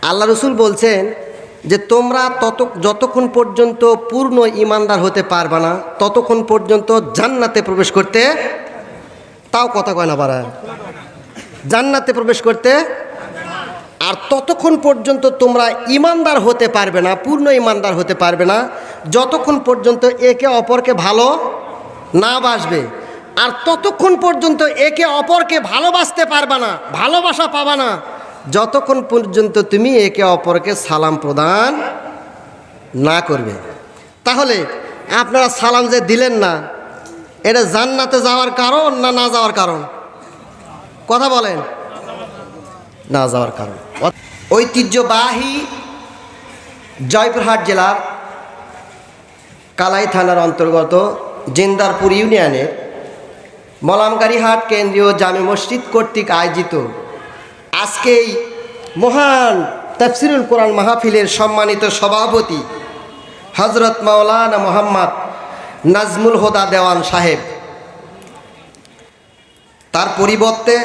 আল্লাহ রসুল বলছেন যে তোমরা যতক্ষণ পর্যন্ত পূর্ণ ইমানদার হতে পারবে না ততক্ষণ পর্যন্ত জান্নাতে প্রবেশ করতে, তাও কথা কয় না পারা, জান্নাতে প্রবেশ করতে, আর ততক্ষণ পর্যন্ত তোমরা ইমানদার হতে পারবে না, পূর্ণ ইমানদার হতে পারবে না যতক্ষণ পর্যন্ত একে অপরকে ভালো না বাসবে, আর ততক্ষণ পর্যন্ত একে অপরকে ভালোবাসতে পারবে না, ভালোবাসা পাবা না যতক্ষণ পর্যন্ত তুমি একে অপরকে সালাম প্রদান না করবে। তাহলে আপনারা সালাম যে দিলেন না, এটা জান্নাতে যাওয়ার কারণ না না যাওয়ার কারণ? কথা বলেন, না যাওয়ার কারণ। ঐতিহ্যবাহী জয়পুরহাট জেলার কালাই থানার অন্তর্গত জিন্দারপুর ইউনিয়নের মলামগাড়িহাট কেন্দ্রীয় জামে মসজিদ কর্তৃক আয়োজিত আজকে এই মহান তাফসিরুল কোরআন মাহফিলের সম্মানিত সভাপতি হজরত মাওলানা মোহাম্মদ নাজমুল হুদা দেওয়ান সাহেব, তার পরিবর্তে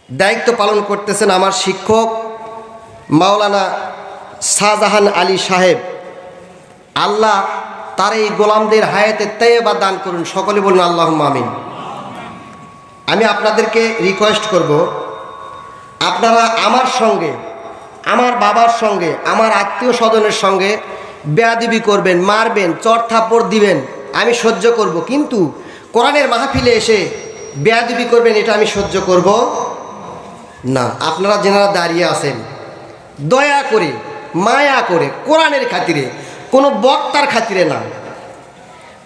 দায়িত্ব পালন করতেছেন আমার শিক্ষক মাওলানা শাহজাহান আলী সাহেব। আল্লাহ তার এই গোলামদের হায়াতে তাইয়্যিবা দান করুন, সকলে বলুন আল্লাহুম্মা আমিন। আমি আপনাদেরকে রিকোয়েস্ট করব, আপনারা আমার সঙ্গে, আমার বাবার সঙ্গে, আমার আত্মীয় স্বজনের সঙ্গে বেয়াদবি করবেন, মারবেন, চর থাপ্পড় দিবেন, আমি সহ্য করব, কিন্তু কোরআনের মাহফিলে এসে বেয়াদবি করবেন এটা আমি সহ্য করব না। আপনারা যেনারা দাঁড়িয়ে আছেন, দয়া করে, মায়া করে, কোরআনের খাতিরে, কোনো বক্তার খাতিরে না,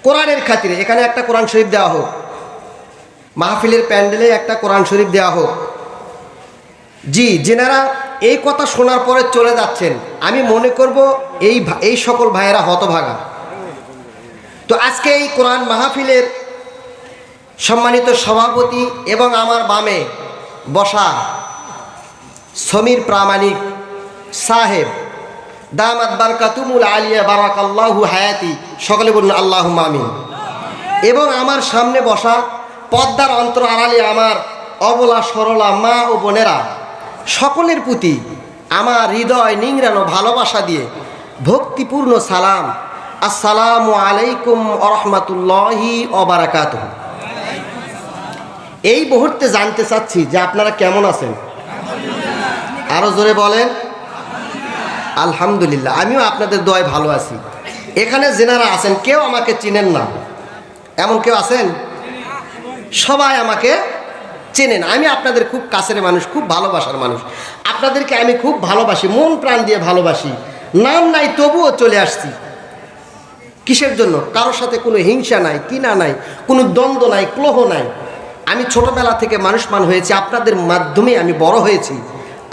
কোরআনের খাতিরে এখানে একটা কোরআন শরীফ দেওয়া হোক, মাহফিলের প্যান্ডেলে একটা কোরআন শরীফ দেওয়া হোক। জি, যেনারা এই কথা শোনার পরে চলে যাচ্ছেন, আমি মনে করব এই সকল ভাইয়েরা হতভাগা। তো আজকে এই কোরআন মাহফিলের সম্মানিত সভাপতি এবং আমার বামে বসা সমীর প্রামাণিক সাহেব, দামাত বারকাতুমুল আলিয়া বারাকাল্লাহু হায়াতি, সকলে বলুন আল্লাহুম্মা আমিন। এবং আমার সামনে বসা পর্দার অন্তর আড়ালে আমার অবলা সরলা মা ও বোনেরা, সকলের প্রতি আমার হৃদয় নিংড়ানো ভালোবাসা দিয়ে ভক্তিপূর্ণ সালাম, আসসালামু আলাইকুম ওয়া রাহমাতুল্লাহি ওয়া বারাকাতুহু। এই মুহূর্তে জানতে চাচ্ছি যে আপনারা কেমন আছেন? আরো জোরে বলেন আলহামদুলিল্লাহ। আমিও আপনাদের দোয়ায় ভালো আছি। এখানে যেনারা আছেন কেউ আমাকে চিনেন না, এমন কেউ আছেন? সবাই আমাকে চেনেন। আমি আপনাদের খুব কাছের মানুষ, খুব ভালোবাসার মানুষ, আপনাদেরকে আমি খুব ভালোবাসি, মন প্রাণ দিয়ে ভালোবাসি। নাম নাই তবুও চলে আসছি। কিসের জন্য? কারোর সাথে কোনো হিংসা নাই, কিনা নাই, কোনো দ্বন্দ্ব নাই, ক্লোহ নাই। আমি ছোটবেলা থেকে মানুষমান হয়েছি, আপনাদের মাধ্যমে আমি বড় হয়েছি।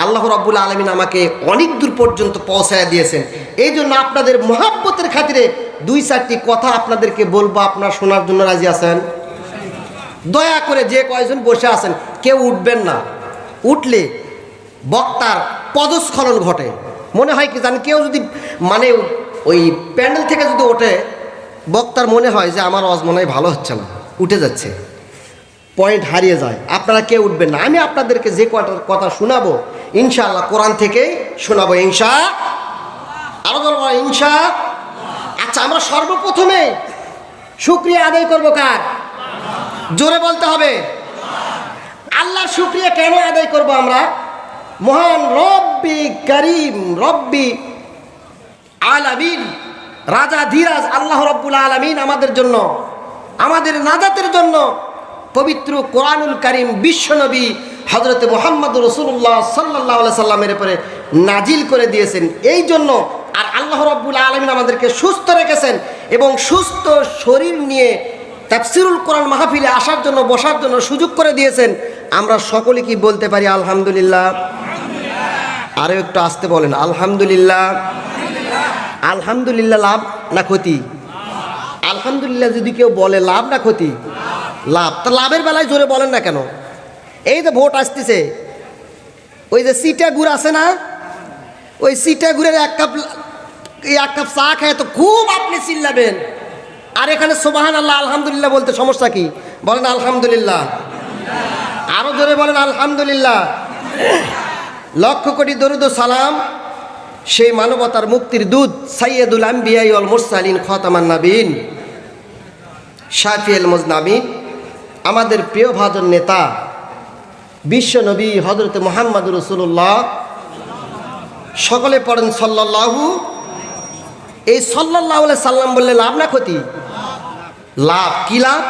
আল্লাহ রাব্বুল আলামিন আমাকে অনেক দূর পর্যন্ত পৌঁছায় দিয়েছেন। এই জন্য আপনাদের মহাব্বতের খাতিরে দুই চারটি কথা আপনাদেরকে বলবো, আপনারা শোনার জন্য রাজি আছেন? দয়া করে যে কয়জন বসে আছেন কেউ উঠবেন না, উঠলে বক্তার পদস্খলন ঘটে। মনে হয় কি জানেন, কেউ যদি মানে ওই প্যান্ডেল থেকে যদি ওঠে, বক্তার মনে হয় যে আমার আওয়াজ মনে হয় ভালো হচ্ছে না, উঠে যাচ্ছে, পয়েন্ট হারিয়ে যায়। আপনারা কেউ উঠবেন না। আমি আপনাদেরকে যে কয়টার কথা শোনাবো ইনশাআল্লাহ কোরআন থেকেই শোনাবো, আরো বলবো ইনশা। আচ্ছা, আমরা সর্বপ্রথমে শুকরিয়া আদায় করবো কার? জোরে বলতে হবে। আল্লাহর শুকরিয়া কেন আদায় করব আমরা? মহান রব্বি করিম, রব্বি আলামিন, রাজা ধীরাজ আল্লাহ রব্বুল আলামিন আমাদের জন্য, আমাদের নাজাতের জন্য পবিত্র কোরআনুল কারীম বিশ্বনবী হযরত মুহাম্মদ রাসূলুল্লাহ সাল্লাল্লাহু আলাইহি সাল্লামের উপরে নাজিল করে দিয়েছেন। এই জন্য আর আল্লাহ রব্বুল আলামিন আমাদেরকে সুস্থ রেখেছেন এবং সুস্থ শরীর নিয়ে তাফসিরুল কোরআন মাহফিলে আসার জন্য, বসার জন্য সুযোগ করে দিয়েছেন। আমরা সকলে কি বলতে পারি আলহামদুলিল্লাহ? আরও একটু আসতে বলেন আলহামদুলিল্লাহ। আলহামদুলিল্লাহ লাভ না ক্ষতি? আলহামদুলিল্লাহ যদি কেউ বলে লাভ না ক্ষতি? লাভ। তা লাভের বেলায় জোরে বলেন না কেন? এই যে ভোট আসতেছে, ওই যে সিটা গুড় আছে না, ওই সিটা গুড়ের এক কাপ চা খায় তো খুব আপনি চিল্লাবেন, আর এখানে সুবহানাল্লাহ আলহামদুলিল্লাহ বলতে সমস্যা কি? বলেন আলহামদুলিল্লাহ। আরো জোরে বলেন আলহামদুলিল্লাহ। লক্ষ কোটি দরুদ ও সালাম সেই মানবতার মুক্তির দূত সাইয়্যিদুল আম্বিয়া ওয়াল মুরসালিন খাতামান নাবিয়িন শাফিউল মুজনাবিন আমাদের প্রিয় ভাজন নেতা বিশ্ব নবী হযরত মুহাম্মদুর রাসূলুল্লাহ। সকলে পড়েন সাল্লাল্লাহু। এই সাল্লাল্লাহু আলাইহি সাল্লাম বললে লাভ না ক্ষতি? লাভ। কি লাভ?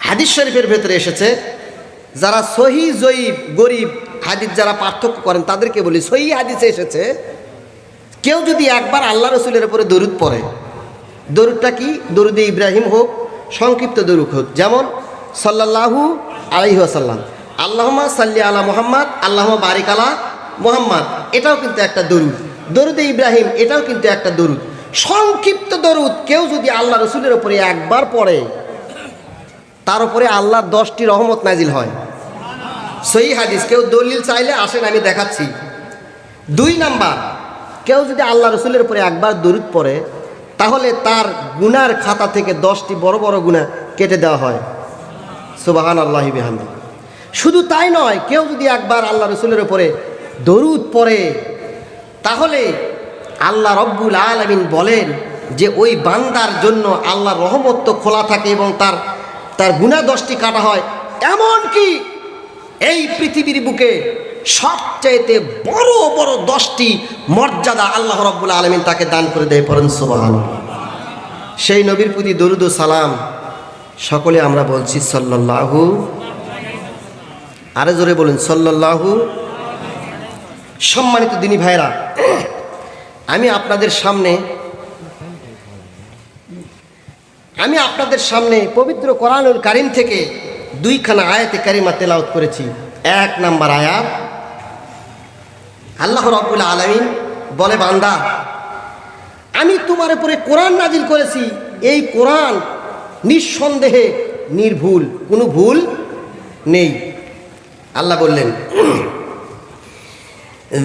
হাদিস শরীফের ভেতরে এসেছে, যারা সহি জয়ীব গরিব হাদিস যারা পার্থক্য করেন তাদেরকে বলি, সহি হাদিসে এসেছে কেউ যদি একবার আল্লাহ রসুলের উপরে দরুদ পড়ে, দরুদটা কি? দরুদে ইব্রাহিম হোক, সংক্ষিপ্ত দরুদ হোক, যেমন সাল্লাল্লাহু আলাইহি ওয়াসাল্লাম, আল্লাহুম্মা সাল্লি আলা মুহাম্মদ, আল্লাহুম্মা বারিক আলা মুহাম্মদ, এটাও কিন্তু একটা দরুদ। দরুদে ইব্রাহিম এটাও কিন্তু একটা দরুদ। সংক্ষিপ্ত দরুদ কেউ যদি আল্লাহ রসুলের উপরে একবার পড়ে, তার উপরে আল্লাহর 10টি রহমত নাজিল হয়। সহি হাদিস। কেউ দলিল চাইলে আসেন, আমি দেখাচ্ছি। 2 নাম্বার, কেউ যদি আল্লাহ রসুলের উপরে একবার দরুদ পড়ে, তাহলে তার গুনার খাতা থেকে 10টি বড় বড় গুনাহ কেটে দেওয়া হয়। সুবহানাল্লাহি বিহামদিহি। শুধু তাই নয়, কেউ যদি একবার আল্লাহ রসুলের উপরে দরুদ পড়ে, তাহলে আল্লাহ রব্বুল আলামিন বলেন যে ওই বান্দার জন্য আল্লাহর রহমত তো খোলা থাকে এবং তার গুনাহ 10টি কাটা হয়। এমনকি এই পৃথিবীর বুকে সবচাইতে বড় বড় 10টি মর্যাদা আল্লাহ রব্বুল আলামিন তাকে দান করে দেয়। পড়েন সুবহানাল্লাহ। সেই নবীর প্রতি দরুদ ও সালাম সকলে আমরা বলছি সাল্লাল্লাহু। আরে জোরে বলুন সাল্লাল্লাহু। সম্মানিত দিনী ভাইরা, আমি আপনাদের সামনে পবিত্র কোরআনুল কারীম থেকে 2খানা আয়াতে কারিমা তেলাওয়াত করেছি। 1 নাম্বার আয়াত, আল্লাহ রাব্বুল আলামিন বলে, বান্দা আমি তোমার উপরে কোরআন নাজিল করেছি, এই কোরআন নিঃসন্দেহে নির্ভুল, কোনো ভুল নেই। আল্লাহ বললেন,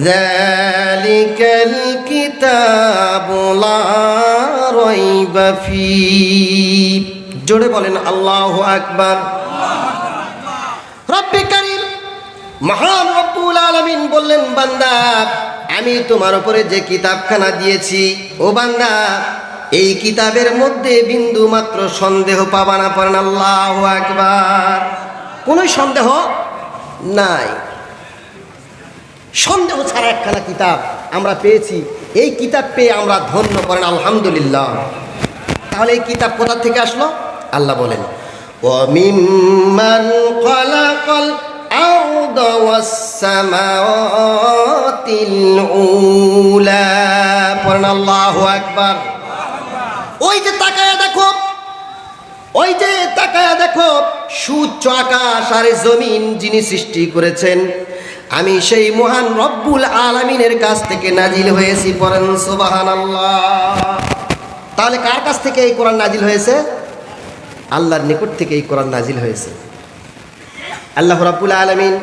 যালিকাল কিতাবু লা রাইবা ফীহি। জোরে বলেন আল্লাহু আকবার। রব্বে কারীম মহান রব্বুল আলামিন বললেন, বান্দা আমি তোমার উপরে যে কিতাবখানা দিয়েছি, ও বান্দা এই কিতাবের মধ্যে বিন্দু মাত্র সন্দেহ পাবা না। পড়েন আল্লাহু আকবার। কোনো সন্দেহ নাই, সন্দেহ ছাড়া একখানা কিতাব আমরা পেয়েছি। এই কিতাব পেয়ে আমরা ধন্য। করেন আলহামদুলিল্লাহ। তাহলে এই কিতাব কোথা থেকে আসলো? আল্লাহ বলেন, ওয়া মিম্মান খালাকাল আরদা ওয়াস সামাওয়াতিল উলা। পড়েন আল্লাহু আকবার। ওই যে তাকায়া দেখো, সুউচ্চ আকাশ আর জমিন যিনি সৃষ্টি করেছেন, আমি সেই মহান রব্বুল আলামিনের কাছ থেকে নাজিল হয়েছি। পড়েন সুবহানাল্লাহ। তাহলে কার কাছ থেকে এই কোরআন নাজিল হয়েছে? আল্লাহর নিকট থেকে এই কোরআন নাজিল হয়েছে। আল্লাহ রাব্বুল আলামিন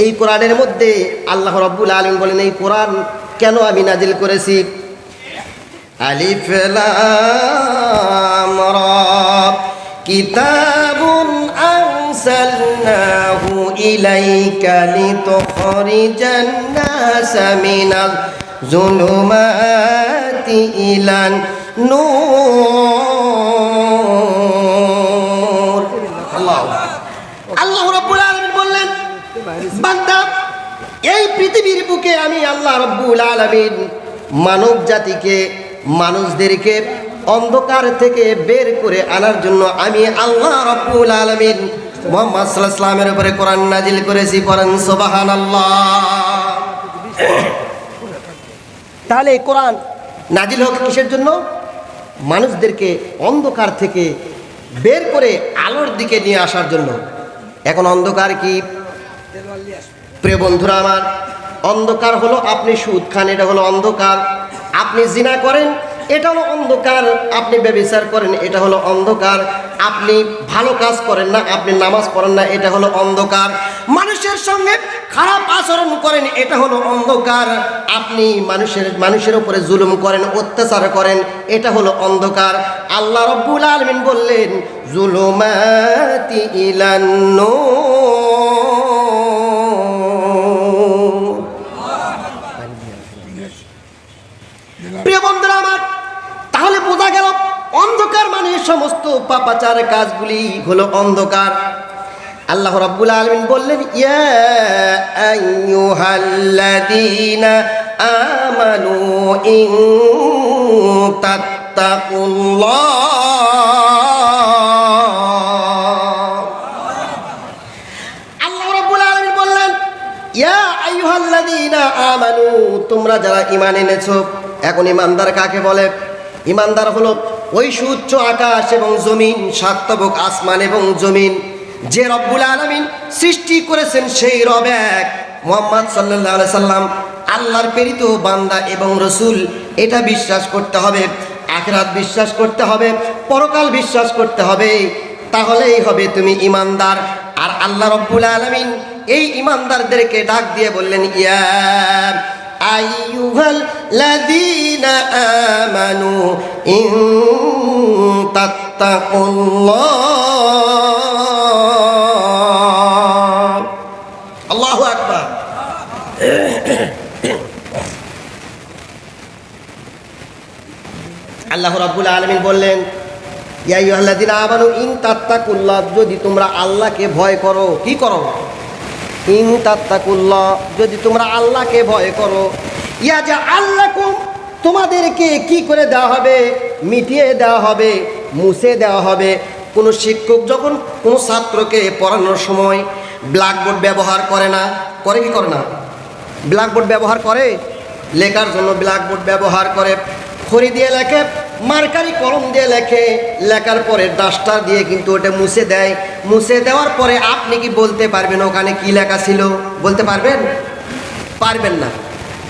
এই কোরআনের মধ্যে আল্লাহ রাব্বুল আলামিন বলেন, এই কোরআন কেন আমি নাজিল করেছি? আলিফ লাম রা, কিতাবুন আনসালনাহু ইলাইকা লিতুখরিজান নাসা মিনাজ যুলুমাতি ইলান নূর। আল্লাহ রাব্বুল আলামিন বললেন, বান্দা এই পৃথিবীর বুকে আমি আল্লাহ রাব্বুল আলামিন মানব জাতিকে, মানুষদেরকে অন্ধকার থেকে বের করে আনার জন্য আমি আল্লাহ রাব্বুল আলামিন মুহাম্মদ সাল্লাল্লাহু আলাইহি ওয়াসাল্লামের উপরে কোরআন নাজিল করেছি। পড়েন সুবহানাল্লাহ। তাহলে এই কোরআন নাজিল হোক কিসের জন্য? মানুষদেরকে অন্ধকার থেকে বের করে আলোর দিকে নিয়ে আসার জন্য। এখন অন্ধকার কি প্রিয় বন্ধুরা আমার? অন্ধকার হলো আপনি সুদ খান, এটা হলো অন্ধকার। আপনি জিনা করেন, এটা হলো অন্ধকার। আপনি ব্যভিচার করেন, এটা হলো অন্ধকার। আপনি ভালো কাজ করেন না, আপনি নামাজ পড়েন না, এটা হলো অন্ধকার। মানুষের সঙ্গে খারাপ আচরণ করেন, এটা হলো অন্ধকার। আপনি মানুষের উপরে জুলুম করেন, অত্যাচার করেন, এটা হলো অন্ধকার। আল্লাহ রাব্বুল আলামিন বললেন, জুলুমাতি ইলান নূর। প্রিয় বন্ধুরা আমার, তাহলে বোঝা গেল অন্ধকার মানে সমস্ত পাপাচার কাজগুলি হলো অন্ধকার। আল্লাহ রাব্বুল আলামিন বললেন, ইয়া আইয়ুহাল্লাযীনা আমানু ইন তাত্তাকুল্লাহ। আল্লাহ রাব্বুল আলামিন বললেন, ইয়া আইয়ুহাল্লাযীনা আমানু, তোমরা যারা ঈমান এনেছো। এখন ঈমানদার কাকে বলে? ঈমানদার হলো ওই সুউচ্চ আকাশ এবং জমিন, সাতবক আসমান এবং জমিন যে রব্বুল আলামিন সৃষ্টি করেছেন, সেই রব এক। মুহাম্মদ সাল্লাল্লাহু আলাইহি সাল্লাম আল্লাহর প্রেরিত বান্দা এবং রসুল, এটা বিশ্বাস করতে হবে। আখিরাত বিশ্বাস করতে হবে, পরকাল বিশ্বাস করতে হবে, তাহলেই হবে তুমি ঈমানদার। আর আল্লাহ রব্বুল আলামিন এই ঈমানদারদেরকে ডাক দিয়ে বললেন, ইয়া আইয়ুহাল্লাযীনা আমানু ইন তাত্তাকুল্লাহ। আল্লাহু আকবার। আল্লাহ রাব্বুল আলামিন বললেন, ইয়া আইয়ুহাল্লাযীনা আমানু ইন তাত্তাকুল্লাহ, যদি তোমরা আল্লাহকে ভয় করো। কি করো? ইন তাত্তাকুল্লাহ, যদি তোমরা আল্লাহকে ভয় করো। ইয়াজআল লাকুম, তোমাদেরকে কি করে দেওয়া হবে? মিটিয়ে দেওয়া হবে, মুছে দেওয়া হবে। কোনো শিক্ষক যখন কোনো ছাত্রকে পড়ানোর সময় ব্ল্যাকবোর্ড ব্যবহার করে না, করে কি করে না? ব্ল্যাকবোর্ড ব্যবহার করে, লেখার জন্য ব্ল্যাকবোর্ড ব্যবহার করে। খড়ি দিয়ে লেখে, মার্কারি কলম দিয়ে লেখে, লেখার পরে ডাস্টার দিয়ে কিন্তু ওটা মুছে দেয়। মুছে দেওয়ার পরে আপনি কি বলতে পারবেন ওখানে কি লেখা ছিল? বলতে পারবেন? পারবেন না।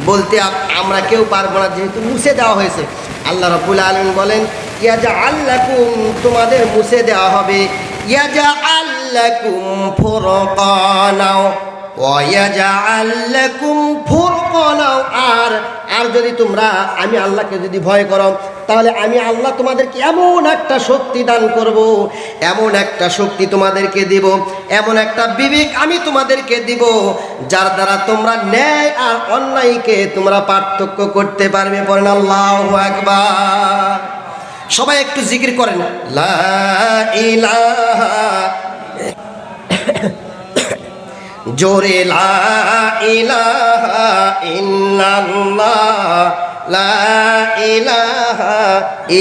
বলতে আমরা কেউ পারবো না, যেহেতু মুছে দেওয়া হয়েছে। আল্লাহ রাব্বুল আলামিন বলেন, ইয়াজআল লাকুম, তোমাদের মুছে দেওয়া হবে। ইয়াজআল লাকুম ফুরকানা ওয়া ইয়াজআল লাকুম ফুরকানা। আর যদি তোমরা আমি আল্লাহকে যদি ভয় করো, তাহলে আমি আল্লাহ তোমাদেরকে এমন একটা শক্তি দান করব, এমন একটা শক্তি তোমাদেরকে দিব, এমন একটা বিবেক আমি তোমাদেরকে দিব, যার দ্বারা তোমরা ন্যায় আর অন্যায়কে তোমরা পার্থক্য করতে পারবে। পড়েন আল্লাহু আকবার। সবাই একটু জিকির করেন, লা ইলাহা, জোরে লা ইলাহা ইল্লাল্লাহ, লা ইলাহা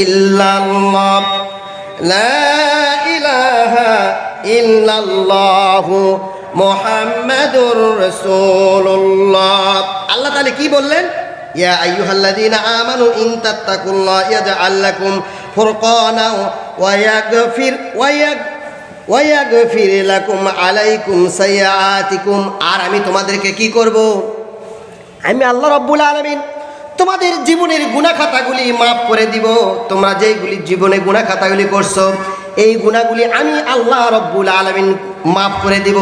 ইল্লাল্লাহ, লা ইলাহা ইল্লাল্লাহু মুহাম্মাদুর রাসূলুল্লাহ। আল্লাহ তাআলা কি বললেন? ইয়া আইয়ুহাল্লাযীনা আমানু ইন তাত্তাকুল্লাহ ইয়াজআল লাকুম ফুরকানা ওয়া ইয়াগফির লাকুম আলাইকুম সাইয়্যাতিকুম। আর আমি তোমাদেরকে কি করব? আমি আল্লাহ রাব্বুল আলামিন তোমাদের জীবনের গুনাহ খাতাগুলি মাফ করে দিব। তোমরা যেইগুলি জীবনে গুনাহ খাতাগুলি করছো, এই গুনাহগুলি আমি আল্লাহ রাব্বুল আলামিন মাফ করে দিব,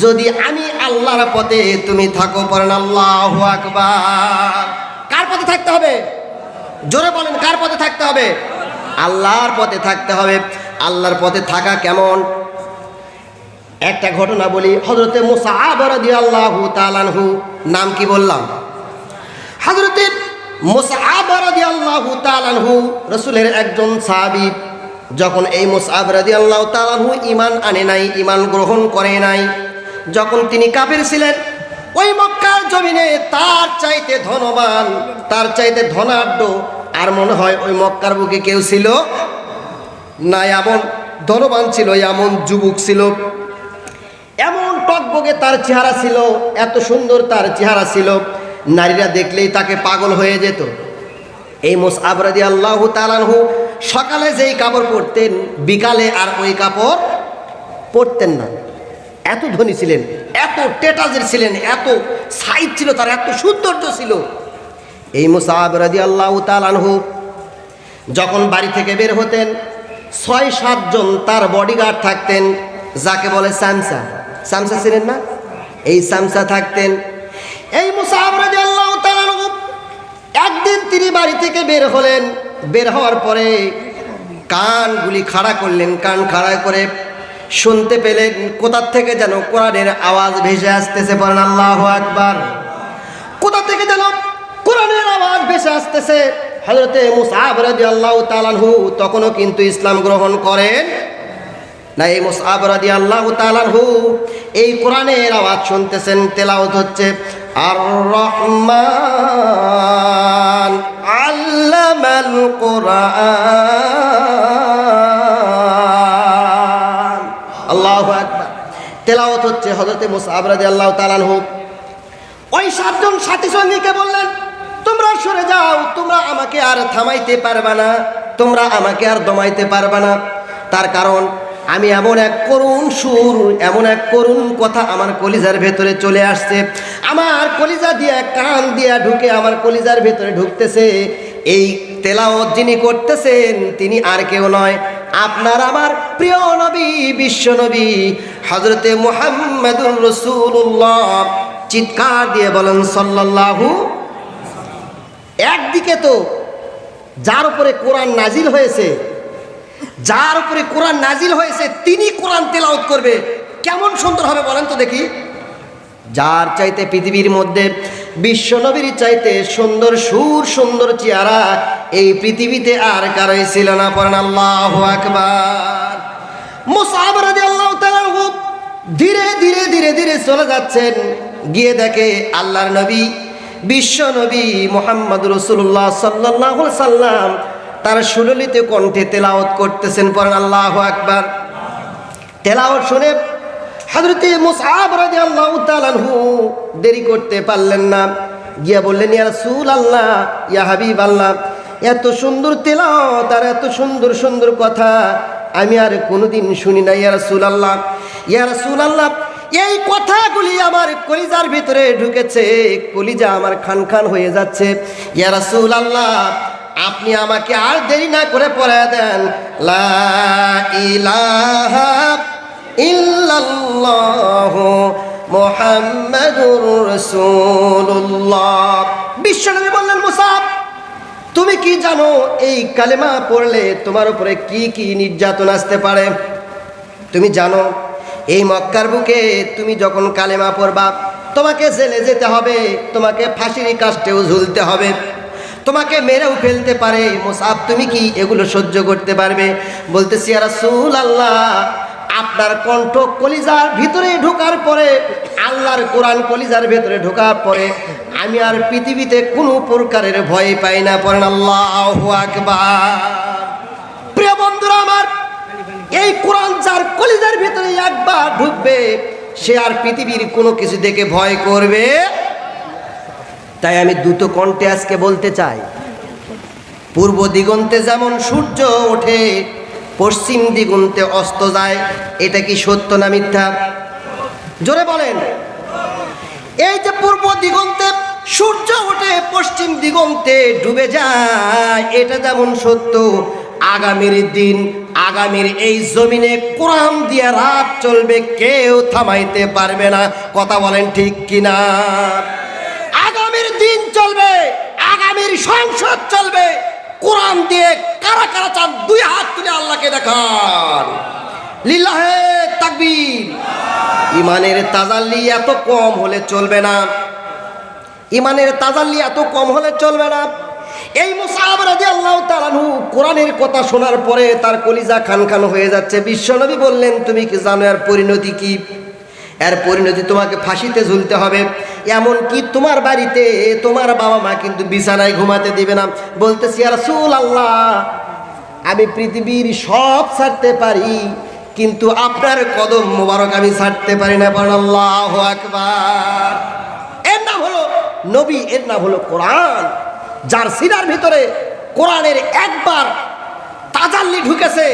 যদি আমি আল্লাহর পথে তুমি থাকো। পড়েন আল্লাহু আকবার। কার পথে থাকতে হবে? জোরে বলেন, কার পথে থাকতে হবে? আল্লাহর পথে থাকতে হবে। আল্লাহর পথে থাকা কেমন? একটা ঘটনা বলি। হযরতে মুসআব রাদিয়াল্লাহু তাআলা আনহু, নাম কি বললাম? হযরতে মুসআব রাদিয়াল্লাহু তাআলা আনহু রাসূলের একজন সাহাবী। যখন এই মুসআব রাদিয়াল্লাহু তাআলা আনহু ঈমান আনে নাই, ঈমান গ্রহণ করে নাই, যখন তিনি কাফের ছিলেন, ওই মক্কার জমিনে তার চাইতে ধনবান, তার চাইতে ধনাঢ্য আর মনে হয় ওই মক্কার বুকে কেউ ছিল না। এমন ধনবান ছিল, এমন যুবক ছিল, এমন টকবগে তার চেহারা ছিল, এত সুন্দর তার চেহারা ছিল, নারীরা দেখলেই তাকে পাগল হয়ে যেত। এই মুসআব রাদিয়াল্লাহু তাআলা আনহু সকালে যেই কাপড় পরতেন, বিকালে আর ওই কাপড় পরতেন না। এত ধনী ছিলেন, এত টেটাজের ছিলেন, এত সাইজ ছিল তার, এত সৌন্দর্য ছিল। এই মুসআব রাদিয়াল্লাহু তাআলা আনহু যখন বাড়ি থেকে বের হতেন, ৬-৭ জন তার বডিগার্ড থাকতেন, যাকে বলে সামসা। সামসা ছিলেন না? এই সামসা থাকতেন। এই মুসআব রাদিয়াল্লাহু তাআলা আনহু একদিন তিনি বাড়ি থেকে বের হলেন। বের হওয়ার পরে কানগুলি খাড়া করলেন, কান খাড়া করে শুনতে পেলেন কোথা থেকে যেন কোরআনের আওয়াজ ভেসে আসতেছে। বলেন আল্লাহু আকবার। কোথা থেকে যেন কোরআনের আওয়াজ ভেসে আসতেছে। হযরতে মুসআব রাদিয়াল্লাহু তাআলা আনহু তখনও কিন্তু ইসলাম গ্রহণ করেন না। এই মুসআব রাদিয়াল্লাহু তাআলা আনহু এই কোরআনের আওয়াজ শুনতেছেন, তেলাওয়াত হচ্ছে, আর রহমান আল্লামাল কোরআন, আল্লাহু আকবার। তেলাওয়াত হচ্ছে, হযরতে মুসআব রাদিয়াল্লাহু তাআলা আনহু ওই সাতজন সাথী সঙ্গীকে বললেন, তোমরা সরে যাও, তোমরা আমাকে আর থামাইতে পারবে না, তোমরা আমাকে আর দমাইতে পারবে না। তার কারণ আমি এমন এক করুণ সুর, এমন এক করুণ কথা আমার কলিজার ভেতরে চলে আসছে, আমার কলিজা দিয়ে কান দিয়া ঢুকে আমার কলিজার ভেতরে ঢুকতেছে। এই তেলাওয়াত যিনি করতেছেন তিনি আর কেউ নয়, আপনার আমার প্রিয় নবী, বিশ্ব নবী হযরতে মুহাম্মাদুর রাসূলুল্লাহ। চিৎকার দিয়ে বলেন সাল্লাল্লাহু। একদিকে তো যার উপরে কোরআন নাজিল হয়েছে, যার উপরে কোরআন নাজিল হয়েছে তিনি কোরআন তেলাওয়াত করবে, কেমন সুন্দর হবে বলেন তো দেখি। যার চাইতে পৃথিবীর মধ্যে বিশ্ব নবীর চাইতে সুন্দর সুর, সুন্দর চেহারা এই পৃথিবীতে আর কারোই ছিল না। পড়েন আল্লাহু আকবার। মুসআব রাদিয়াল্লাহু তাআলা ধীরে ধীরে ধীরে ধীরে চলে যাচ্ছেন, গিয়ে দেখে আল্লাহর নবী, বিশ্ব নবী মুহাম্মদুর রাসূলুল্লাহ সাল্লাল্লাহু আলাইহি সাল্লাম তার সুললিত কণ্ঠে তেলাওয়াত করতেছেন। পড়েন আল্লাহু আকবার। তেলাওয়াত শুনে হযরতে মুসআব রাদিয়াল্লাহু তাআলা আনহু দেরি করতে পারলেন না, গিয়ে বললেন, ইয়া রাসূলুল্লাহ, ইয়া হাবিবাল্লাহ, এত সুন্দর তেলাওয়াত আর এত সুন্দর সুন্দর কথা আমি আর কোনোদিন শুনি না। ইয়া রাসূলুল্লাহ, ইয়া রাসূলুল্লাহ, এই কথাগুলি আমার কলিজার ভিতরে ঢুকেছে, কলিজা আমার খান খান হয়ে যাচ্ছে। ইয়া রাসূলুল্লাহ, আপনি আমাকে আর দেরি না করে পড়ায় দেন, লা ইলাহা ইল্লাল্লাহু মুহাম্মাদুর রাসূলুল্লাহ। বিশ্বনবী বললেন, মুসআব, তুমি কি জানো এই কালেমা পড়লে তোমার উপরে কি কি নির্যাতন আসতে পারে? তুমি জানো এই মক্কার বুকে তুমি যখন কালেমা পড়বা তোমাকে জেলে যেতে হবে, তোমাকে ফাঁসির কাষ্ঠেও ঝুলতে হবে, তোমাকে মেরেও ফেলতে পারে। মুসআব, তুমি কি এগুলো সহ্য করতে পারবে? বলতেছি, ইয়া রাসূলুল্লাহ, আপনার কণ্ঠ কলিজার ভিতরে ঢোকার পরে, আল্লাহর কোরআন কলিজার ভিতরে ঢোকার পরে আমি আর পৃথিবীতে কোনো প্রকারের ভয় পাই না। পড়েন আল্লাহু আকবার। প্রিয় বন্ধুরা আমার, এই কোরআন যার কলিজার ভিতরে একবার ঢুকবে সে আর পৃথিবীর কোনো কিছু দেখে ভয় করবে। তাই আমি দ্রুত কণ্ঠে আজকে বলতে চাই, পূর্ব দিগন্তে যেমন সূর্য ওঠে, পশ্চিম দিগন্তে অস্ত যায়, এটা কি সত্য না মিথ্যা? জোরে বলেন। এই যে পূর্ব দিগন্তে সূর্য ওঠে, পশ্চিম দিগন্তে ডুবে যায়, এটা যেমন সত্য, আগামীর দিন, আগামীর এই জমিনে কোরআন দিয়ে রাত চলবে, কেউ থামাইতে পারবে না। কথা বলেন ঠিক কিনা? আগামীর দিন চলবে, আগামীর সংসদ চলবে, কোরআন দিয়ে। কারা কারা চান দুই হাত তুলে আল্লাহকে দেখান। লিল্লাহে তাকবীর। ইমানের তাজাল্লি এত কম হলে চলবে না, ইমানের তাজাল্লি এত কম হলে চলবে না। এই মুসআব রাদিয়াল্লাহু তাআলা আনহু কোরআনের কথা শোনার পরে তার কলিজা খান খান হয়ে যাচ্ছে। বিশ্বনবী বললেন, তুমি কি জানো এর পরিণতি কি? এর পরিণতি তোমাকে ফাঁসিতে ঝুলতে হবে, এমন কি তোমার বাড়িতে তোমার বাবা মা কিন্তু বিছানায় ঘুমাতে দিবে না। বলতেছি, ইয়া রাসূলুল্লাহ, আমি পৃথিবীর সব ছাড়তে পারি কিন্তু আপনার কদম মোবারক আমি ছাড়তে পারি না। বলেন আল্লাহু আকবার। এর নাম হলো নবী, এর নাম হলো কোরআন। যার সিনার ভিতরে কোরআনের একবার তাজাল্লি ঢুকেছে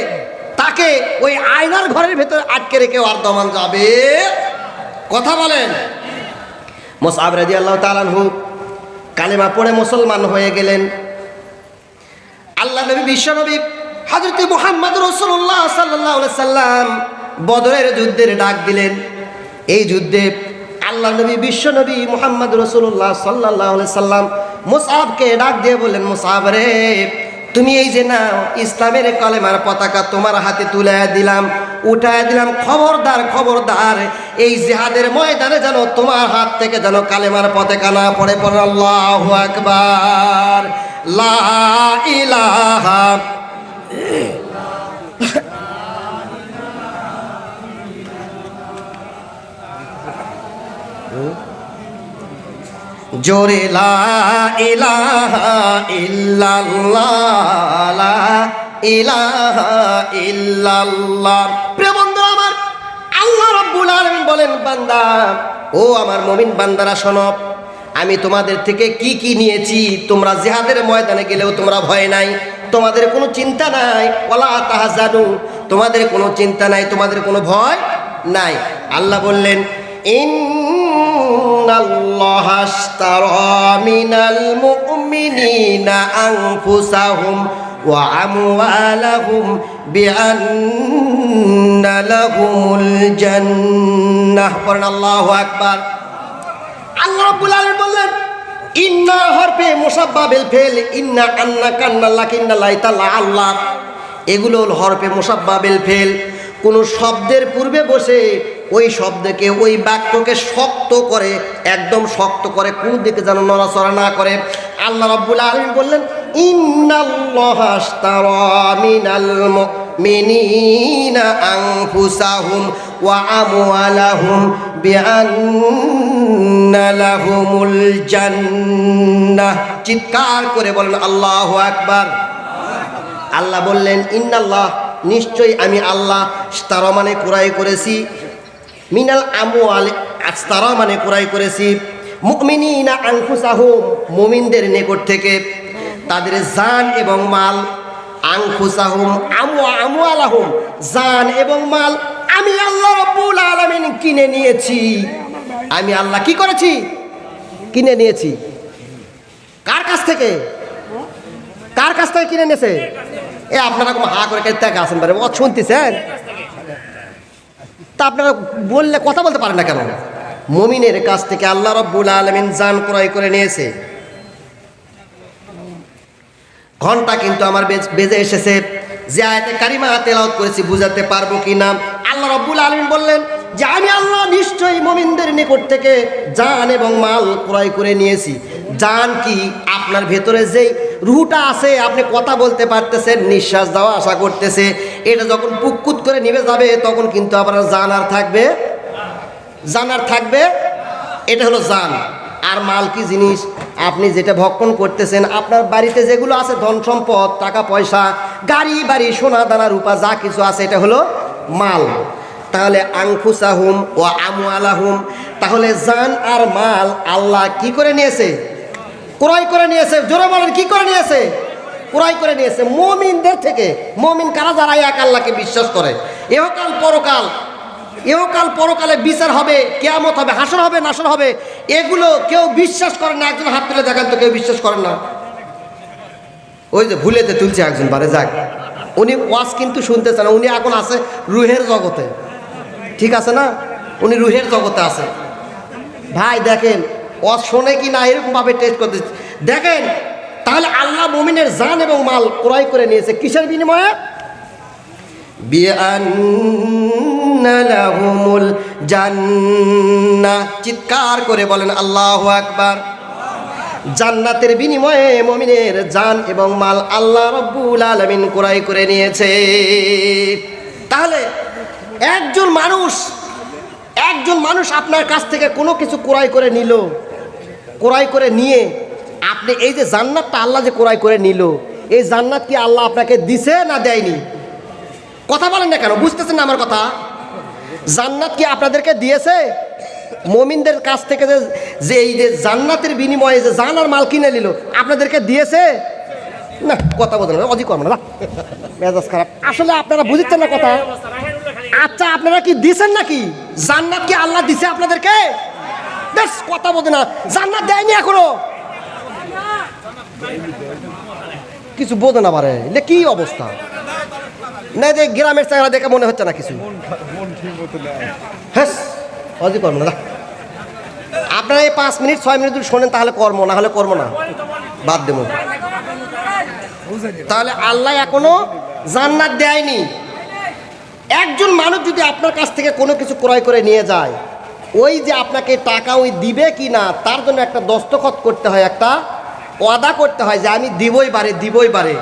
তাকে ওই আয়নার ঘরের ভিতরে আটকে রেখে আর দমান যাবে? কথা বলেন। মুসআব রাদিয়াল্লাহু তাআলা আনহু কালেমা পড়ে মুসলমান হয়ে গেলেন। আল্লাহ নবী, বিশ্ব নবী হযরত মুহাম্মদ রাসূলুল্লাহ সাল্লাল্লাহু আলাইহি সাল্লাম বদরের যুদ্ধের ডাক দিলেন। এই যুদ্ধে আল্লাহ নবী, বিশ্ব নবী মুহাম্মদ রাসূলুল্লাহ সাল্লাল্লাহু আলাইহি সাল্লাম মুসআবকে ডাক দিয়ে বললেন, মুসআব রে, তুমি এই যে না ইসলামের কালেমার পতাকা তোমার হাতে তুলে দিলাম, উঠায় দিলাম, খবরদার খবরদার এই জিহাদের ময়দানে যেন তোমার হাত থেকে যেন কালেমার পতাকা না পড়ে। পড়ে আল্লাহু আকবার। লা জোরে লা ইলাহা ইল্লাল্লাহ, লা ইলাহা ইল্লাল্লাহ। প্রিয় বন্ধুরা আমার, আল্লাহ রাব্বুল আলামিন বলেন, বান্দা, ও আমার মুমিন বান্দারা শোনো, আমি তোমাদের থেকে কি কি নিয়েছি। তোমরা জিহাদের ময়দানে গেলেও তোমরা ভয় নাই, তোমাদের কোনো চিন্তা নাই। ওয়ালা তাহজানু, তোমাদের কোনো চিন্তা নাই, তোমাদের কোনো ভয় নাই। আল্লাহ বললেন, ইন্নাল্লাহা আশতারা মিনাল মুমিনিনা আনফুসাহুম ওয়া আমওয়ালাহুম বিআন্না লাহুমুল জান্নাহ। পড়েন আল্লাহু আকবার। আল্লাহ রাব্বুল আলামিন বললেন, ইন্না হরফে মুসাব্বা বিল ফেল, ইন্না, আন্না, কান্না, লাকিন্না, লাইতা, আল্লাহ, এগুলো হল হরফে মুসাব্বা বিল ফেল। কোন শব্দের পূর্বে বসে ওই শব্দকে, ওই বাক্যকে শক্ত করে, একদম শক্ত করে, কোন দিকে যেন নড়াচড়া না করে। আল্লাহ রাব্বুল আলামিন বললেন, ইন্নাল্লাহা আশতারা মিনাল মুমিনিনা আনফুসাহুম ওয়া আমওয়ালাহুম বিআন্না লাহুমুল জান্নাহ। চিৎকার করে বলেন আল্লাহু আকবার। আল্লাহ বললেন, ইন্নাল্লাহ, নিশ্চয়ই আমি আল্লাহ, আশতারা মানে ক্রয় করেছি, মিনাল আমওয়াল, আশতারা মানে ক্রয় করেছি, মুমিনিনা আনফুসাহুম, মুমিনদের নিকট থেকে তাদের জান এবং মাল, আনফুসাহুম আমওয়ালাহুম, জান এবং মাল আমি আল্লাহ রাব্বুল আলামিন কিনে নিয়েছি। আমি আল্লাহ কি করেছি? কিনে নিয়েছি। কার কাছ থেকে? কার কাছ থেকে কিনে নিয়েছে? এ আপনারা হা করে কেটে আসেন পারে, ও শুনতেছেন? তা আপনারা বললে কথা বলতে পারেন না কেন? মুমিনের কাছ থেকে আল্লাহ রাব্বুল আলামিন জান ক্রয় করে নিয়েছে। ঘন্টা কিন্তু আমার বেজে এসেছে। যে আয়াতে কারিমা তেলাওয়াত করেছি বুঝাতে পারবো কি না? আল্লাহ রাব্বুল আলামিন বললেন যে আমি আল্লাহ নিশ্চয়ই মুমিনদের নিকট থেকে জান এবং মাল ক্রয় করে নিয়েছি। জান কি? আপনার ভেতরে যেই রুহটা আছে, আপনি কথা বলতে পারতেছেন, নিঃশ্বাস দেওয়া আশা করতেছে, এটা যখন পুকুত করে নিভে যাবে তখন কিন্তু আপনার জান আর থাকবে, জান আর থাকবে, এটা হলো জান। আর মাল কি জিনিস? আপনি যেটা ভক্ষণ করতেছেন, আপনার বাড়িতে যেগুলো আছে, ধন সম্পদ, টাকা পয়সা, গাড়ি বাড়ি, সোনা দানা রূপা যা কিছু আছে, এটা হলো মাল। তাহলে আনফুসাহুম ও আমওয়ালাহুম, তাহলে জান আর মাল আল্লাহ কি করে নিয়েছে? ক্রয় করে নিয়েছে। জোরে বলেন, কি করে নিয়েছে? ক্রয় করে নিয়েছে মুমিনদের থেকে। মুমিন কারা? যারা এক আল্লাহকে বিশ্বাস করে। ইহকাল পরকাল, ইহকাল পরকালে বিচার হবে, কিয়ামত হবে, হাসর হবে, নাসর হবে, এগুলো কেউ বিশ্বাস করে না। একজন হাত তুলে দেখান তো, কেউ বিশ্বাস করেন না। ওই যে ভুলেতে তুলছে একজন, বারে যাক, উনি ওয়াজ কিন্তু শুনতেছে না, উনি এখন আছে রুহের জগতে, ঠিক আছে না? উনি রুহের জগতে আছে। ভাই দেখেন, ওয়াজ শোনে কি না এরকম ভাবে টেস্ট করতে দেখেন। তাহলে আল্লাহ মুমিনের জান এবং মাল ক্রয় করে নিয়েছে কিসের বিনিময়ে? বিআন্না লাহুমুল জান্নাহ। চিৎকার করে বলেন আল্লাহু আকবার। জান্নাতের বিনিময়ে মুমিনের জান এবং মাল আল্লাহ রাব্বুল আলামিন ক্রয় করে নিয়েছে। তাহলে একজন মানুষ আপনার কাছ থেকে কোনো কিছু ক্রয় করে নিল, ক্রয় করে নিয়ে আপনি এই যে জান্নাতটা আল্লাহ যে ক্রয় করে নিল, এই জান্নাত কি আল্লাহ আপনাকে দিছে না দেয়নি? কথা বলেন না কেন? বুঝতেছেন না আমার কথা? জান্নাত কি আপনাদেরকে দিয়েছে? মুমিনদের কাছ থেকে যে এই যে জান্নাতের বিনিময়ে যে জান আর মাল কিনে নিল, আপনাদেরকে দিয়েছে না? কথা বলতে না, অধিক কম না, মেজাজ খারাপ। আসলে আপনারা বুঝছেন না কথা। আচ্ছা, আপনারা কি দিছেন নাকি? জান্নাত কি আল্লাহ দিছে আপনাদেরকে? বেশ, কথা বলতে না, জান্নাত দেয়নি এখনো। কিছু বোঝে না পারে, এটা কি অবস্থা? না যে গ্রামের চেহারা দেখে মনে হচ্ছে না কিছু। হ্যাঁ, অজি কর্ম না। আপনারা এই 5 মিনিট 6 মিনিট যদি শোনেন তাহলে কর্ম, না হলে কর্ম না, বাদ দেব। তাহলে আল্লাহ এখনো জান্নাত দেয়নি। একজন মানুষ যদি আপনার কাছ থেকে কোনো কিছু ক্রয় করে নিয়ে যায়, ওই যে আপনাকে টাকা ওই দিবে কি না তার জন্য একটা দস্তখত করতে হয়, একটা ওয়াদা করতে হয় যে আমি দিবই বারে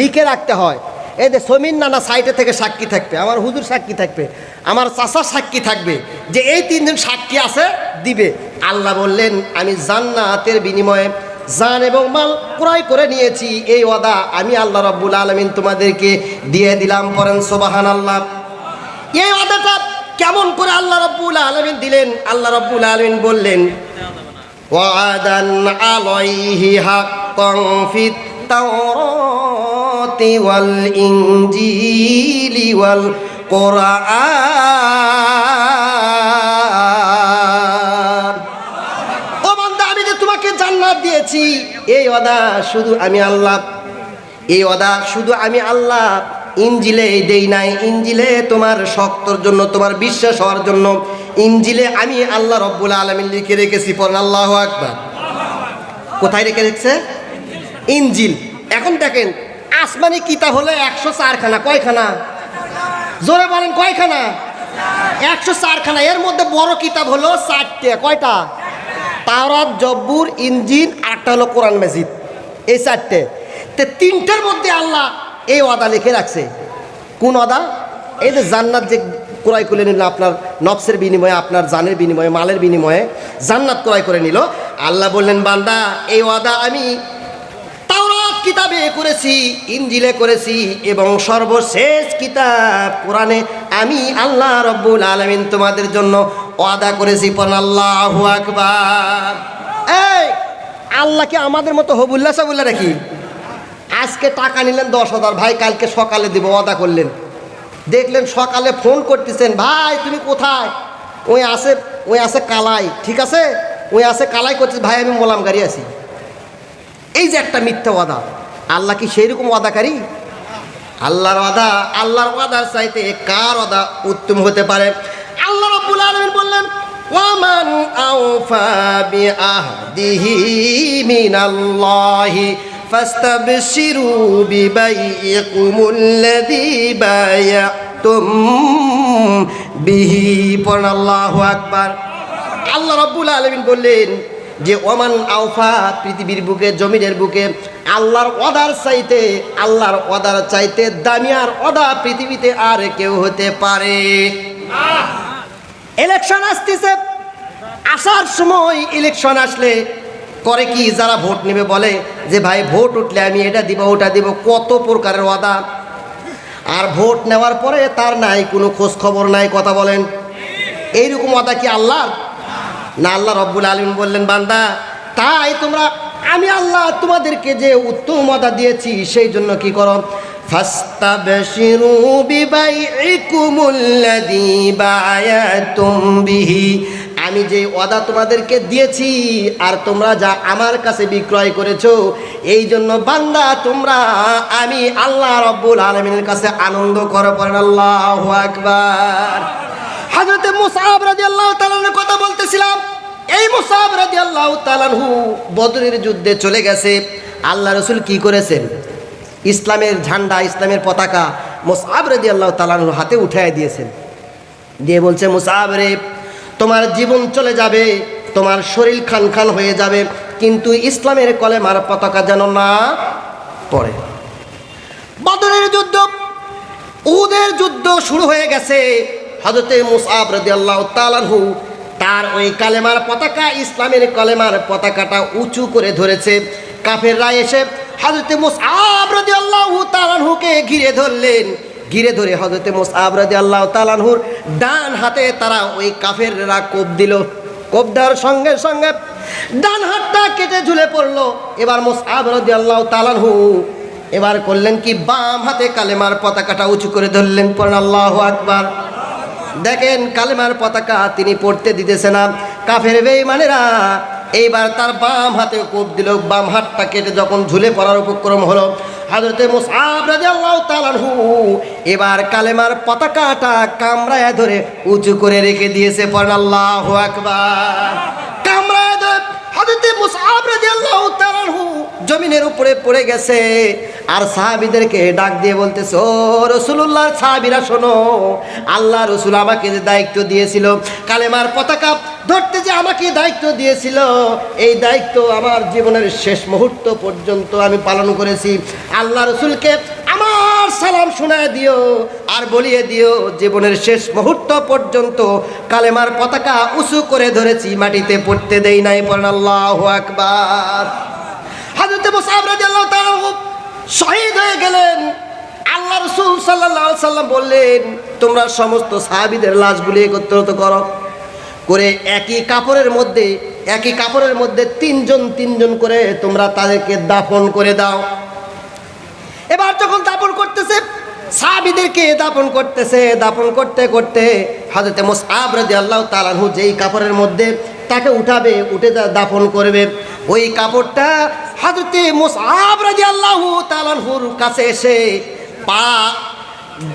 লিখে রাখতে হয়। এই যে সমীর নানা সাইডে থেকে সাক্ষী থাকবে, আমার হুজুর সাক্ষী থাকবে, আমার চাচা সাক্ষী থাকবে, যে এই 3 জন সাক্ষী আছে দিবে। আল্লাহ বললেন আমি জান্নাতের বিনিময়ে জান এবং মাল ক্রয় করে নিয়েছি, এই ওয়াদা আমি আল্লাহ রাব্বুল আলামিন তোমাদেরকে দিয়ে দিলাম। পড়েন সুবহানাল্লাহ। এই ওয়াদাটা কেমন করে আল্লাহ রাব্বুল আলামিন দিলেন? আল্লাহ রাব্বুল আলামিন বললেন ওয়াদান আলাইহি হাক্কান ফিত তাওরাতি ওয়াল ইনজিলি ওয়াল কোরআন। ও বান্দা, আমি যে তোমাকে জান্নাত দিয়েছি, এই ওয়াদা শুধু আমি আল্লাহ, এই ওয়াদা শুধু আমি আল্লাহ ইনজিলে দেই নাই। ইনজিলে তোমার শক্তর জন্য, তোমার বিশ্বাস হওয়ার জন্য ইনজিলে আমি আল্লাহ রব্বুল আলামিন লিখে রেখেছি। পড়েন আল্লাহু আকবার। কোথায় রেখে রেখেছে? ইনজিল। এখন দেখেন, আসমানি কিতাব হলো 104 খানা। কয়খানা? জোরে বলেন কয়খানা? 104 খানা। এর মধ্যে বড় কিতাব হলো 4টে। কয়টা? তাওরাত, জব্বুর, ইনজিল, আরেকটা হলো কোরআন মাজিদ। এই 4টে। তো 3টের মধ্যে আল্লাহ এই ওয়াদা লিখে রাখছে। কোন ওয়াদা? এই যে জান্নাত যে ক্রয় করে নিল আপনার নফসের বিনিময়ে, আপনার জানের বিনিময়ে, মালের বিনিময়ে জান্নাত ক্রয় করে নিল। আল্লাহ বললেন বান্দা, এই ওয়াদা আমি তাওরাত কিতাবে করেছি, ইনজিলে করেছি, এবং সর্বশেষ কিতাব কোরআনে আমি আল্লাহ রব্বুল আলামিন তোমাদের জন্য ওয়াদা করেছি। পড়েন আল্লাহু আকবার। এই আল্লাহ কি আমাদের মতো হবুল্লা সাবুল্লা নাকি? আজকে টাকা নিলেন 10,000, ভাই কালকে সকালে দিব ওয়াদা করলেন, দেখলেন সকালে ফোন করতেছেন, ভাই তুমি কোথায়? ওই আছে কালাই। ঠিক আছে, ওই আছে কালাই করতেছে, ভাই আমি মোলাম গাড়ি আছি। এই যে একটা মিথ্যা ওয়াদা। আল্লাহ কি সেই রকম ওয়াদাকারী? আল্লাহর ওয়াদার চাইতে কার ওয়াদা উত্তম হতে পারে? আল্লাহ রাব্বুল আলামিন বললেন ওয়ামান আওফা বিআহদিহি মিনাল্লাহি ফাস্তাবশিরু বিবাইকুমুল্লাযী বায়াতুম বিহি। পড়েন আল্লাহু আকবার। আল্লাহ রাব্বুল আলামিন বললেন যে ওমান আওফা, পৃথিবীর বুকে, জমিনের বুকে আল্লাহর ওয়াদার চাইতে দামি আর ওয়াদা পৃথিবীতে আর কেউ হতে পারে? ইলেকশন আসতেছে, আসার সময় ইলেকশন আসলে করে কি, যারা ভোট নেবে বলে যে ভাই ভোট উঠলে আমি এটা দিব ওটা দিব, কত প্রকারের ওয়াদা। আর ভোট নেওয়ার পরে তার নাই কোনো খোঁজ খবর নাই। কথা বলেন, এইরকম ওয়াদা কি আল্লাহর? না। আল্লাহ রব্বুল আলামিন বললেন বান্দা, তাই তোমরা, আমি আল্লাহ তোমাদেরকে যে উত্তম ওয়াদা দিয়েছি সেই জন্য কি করো? ফাস্তাবশিরু বিবাইকুমুল্লাযী বায়াতুম বিহি। আমি যে ওয়াদা তোমাদেরকে দিয়েছি আর তোমরা যা আমার কাছে বিক্রয় করেছো, এই জন্য বান্দা তোমরা আমি আল্লাহ রব্বুল আলামিনের কাছে আনন্দ করো। পড়েন আল্লাহু আকবার। হযরত মুসআব রাদিয়াল্লাহু তাআলার কথা বলতেছিলাম। এই মুসআব রাদিয়াল্লাহু তাআলা বদরের যুদ্ধে চলে গেছে। আল্লাহ রাসূল কি করেছেন? ইসলামের ঝান্ডা, ইসলামের পতাকা মুসআব রাদিয়াল্লাহু তাআলার হাতে উঠায় দিয়েছেন। দিয়ে বলছে, মুসআব রে, তোমার জীবন চলে যাবে, তোমার শরীর খান খান হয়ে যাবে, কিন্তু ইসলামের কলেমার পতাকা যেন না পড়ে। বদরের যুদ্ধ, উহুদের যুদ্ধ শুরু হয়ে গেছে। হযরতে মুসআব রাদিয়াল্লাহু তাআলা তার ওই কালেমার পতাকা, ইসলামের কলেমার পতাকাটা উঁচু করে ধরেছে। কাফেররা এসে হযরতে মুসআব রাদিয়াল্লাহু তাআলাকে ঘিরে ধরলেন। ঘিরে ধরে হযরতে মুসআব রাদিয়াল্লাহু তাআলার ডান হাতে তারা ওই কাফেররা কোপ দিল। কোপ দেওয়ার সঙ্গে সঙ্গে ডান হাতটা কেটে ঝুলে পড়লো। এবার মুসআব রাদিয়াল্লাহু তাআলা এবার করলেন কি, বাম হাতে কালেমার পতাকাটা উঁচু করে ধরলেন। পড়েন আল্লাহু আকবার। দেখেন কালেমার পতাকা তিনি পড়তে দিতেছে না। কাফের বেঈমানেরা এইবার তার বাম হাতে কোপ দিল। বাম হাতটা কেটে যখন ঝুলে পড়ার উপক্রম হলো, হযরতে মুসআব রাদিয়াল্লাহু তাআলা এবার কালেমার পতাকাটা কামড়ায় ধরে উঁচু করে রেখে দিয়েছে। পড়েন আল্লাহু আকবার। কামড়ায় ধরে হযরতে মুসআব রাদিয়াল্লাহু তাআলা জমিনের উপরে পড়ে গেছে। আর সাহাবীদেরকে ডাক দিয়ে বলতেছে, ও রাসূলুল্লাহর সাহাবীরা শোনো, আল্লাহ রাসূল আমাকে যে দায়িত্ব দিয়েছিল, কালেমার পতাকা ধরতে যে আমাকে দায়িত্ব দিয়েছিল, এই দায়িত্ব আমার জীবনের শেষ মুহূর্ত পর্যন্ত আমি পালন করেছি। আল্লাহ রাসূলকে আমার আমার সালাম শোনায় দিও আর বলিয়ে দিও জীবনের শেষ মুহূর্ত পর্যন্ত কালেমার পতাকা উঁচু করে ধরেছি, মাটিতে পড়তে দেই নাই। পড়েন আল্লাহু আকবার। হযরত মুসআব রাদিয়াল্লাহু তাআলা শহীদ হয়ে গেলেন। আল্লাহ রাসূল সাল্লাল্লাহু আলাইহি সাল্লাম বললেন, তোমরা সমস্ত সাহাবীদের লাশগুলি একত্রিত করো করে একই কাপড়ের মধ্যে তিনজন করে তোমরা তাদেরকে দাফন করে দাও। এবার যখন দাফন করতেছে, সাহাবীদেরকে দাফন করতে করতে হযরত মুসআব রাদিয়াল্লাহু তাআলা আনহু যেই কাপড়ের মধ্যে তাকে উঠে দাফন করবে, ওই কাপড়টা হযরত মুসআব রাদিয়াল্লাহু তাআলা আনহুর কাছে এসে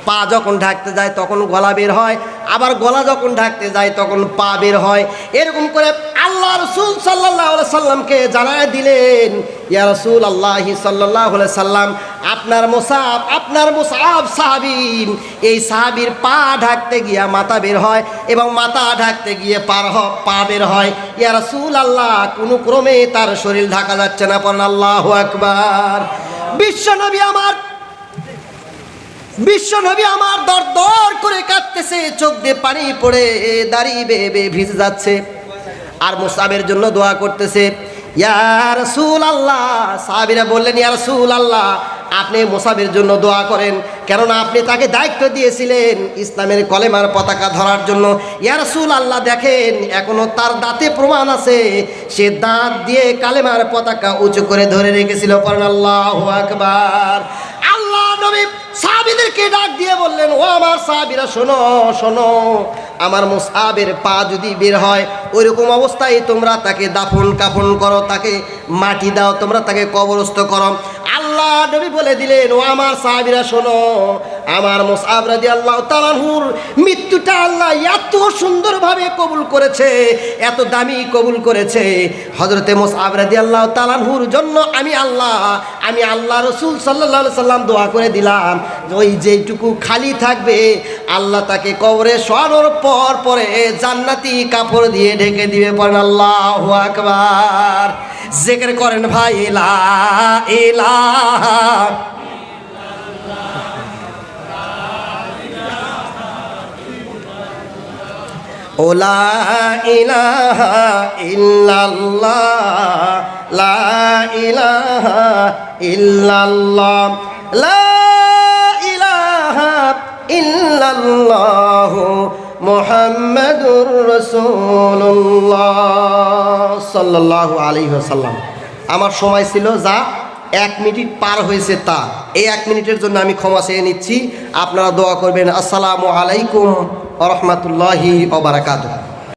পা যখন ঢাকতে যায় তখন গলা বের হয়, আবার গলা যখন ঢাকতে যায় তখন পা বের হয়। এরকম করে আল্লাহ রাসূল সাল্লাল্লাহু আলাইহি সাল্লামকে জানায় দিলেন, ইয়া রাসূলুল্লাহ সাল্লাল্লাহু আলাইহি সাল্লাম, আপনার মুসআব সাহাবী, এই সাহাবীর পা ঢাকতে গিয়ে মাথা বের হয় এবং মাথা ঢাকতে গিয়ে পা বের হয়। ইয়া রাসূলুল্লাহ, কোনো ক্রমে তার শরীর ঢাকা যাচ্ছে না। পড়েন আল্লাহু আকবার। বিশ্বনবী আমার দর করে কাঁদতেছে, চোখ দিয়ে পানি পড়ে দাড়ি বেয়ে ভিজে যাচ্ছে, আর মুসআবের জন্য দোয়া করতেছে। ইয়া রাসূলুল্লাহ, সাহাবীরা বললেন, ইয়া রাসূলুল্লাহ, আপনি মুসআবের জন্য দোয়া করেন, কেননা আপনি তাকে দায়িত্ব দিয়েছিলেন ইসলামের কলেমার পতাকা ধরার জন্য। ইয়া রাসূলুল্লাহ, দেখেন এখনো তার দাঁতে প্রমাণ আছে, সে দাঁত দিয়ে কালেমার পতাকা উঁচু করে ধরে রেখেছিল। পড়েন আল্লাহু আকবার। আল্লাহ নবী সাহাবীদেরকে ডাক দিয়ে বললেন, ও আমার সাহাবীরা, শোনো, আমার মুসআবের পা যদি বের হয় ওইরকম অবস্থায় তোমরা তাকে দাফন কাফন করো, তাকে মাটি দাও, তোমরা তাকে কবরস্থ করো। আল্লাহ নবী বলে দিলেন, ও আমার সাহাবীরা শোনো, আমার মুসআব রাদিয়াল্লাহু তাআলা আনহুর মৃত্যুটা আল্লাহ এত সুন্দরভাবে কবুল করেছে, এত দামি কবুল করেছে। হযরতে মুসআব রাদিয়াল্লাহু তাআলা আনহুর জন্য আমি আল্লাহ রাসূল সাল্লাল্লাহু আলাইহি সাল্লাম দোয়া করে দিলাম, ওই যেটুকু খালি থাকবে আল্লাহ তাকে কবরে শোয়ানোর পরে জান্নাতি কাপড় দিয়ে ঢেকে দিবে। পড়েন আল্লাহু আকবার। জিকির করেন ভাই, লা ইলাহা ও লা ইলাহা ইল্লাল্লাহ, লা ইলাহা ইল্লাল্লাহ, লা ইলাহা ইল্লাল্লাহ, মুহাম্মাদুর রাসূলুল্লাহ সাল্লাল্লাহু আলাইহি ওয়াসাল্লাম। আমার সময় ছিল যা 1 মিনিট পার হয়েছে, তা এই 1 মিনিটের জন্য আমি ক্ষমা চেয়ে নিচ্ছি। আপনারা দোয়া করবেন। আসসালামু আলাইকুম ওয়া রাহমাতুল্লাহি ওয়া বারাকাতুহু।